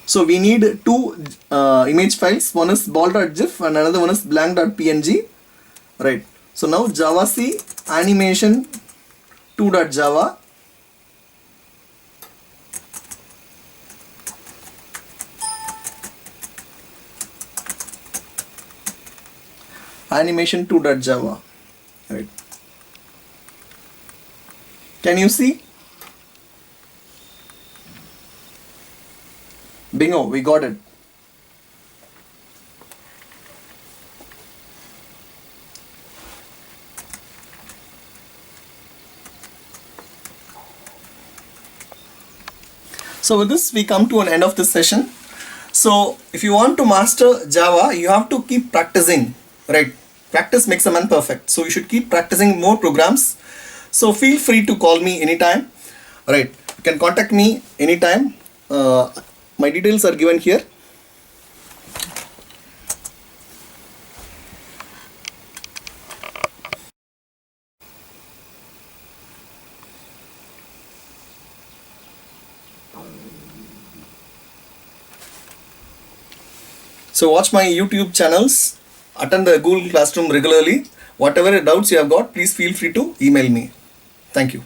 So we need two image files. One is ball.gif and another one is blank.png, right? So now javac animation 2.java, animation 2.java, right? Can you see? Bingo, we got it. So with this we come to an end of this session. So if you want to master Java, you have to keep practicing, right? Practice makes a man perfect. So you should keep practicing more programs. So feel free to call me anytime, right? You can contact me anytime. My details are given here. So watch my YouTube channels, attend the Google Classroom regularly. Whatever doubts you have got, please feel free to email me. Thank you.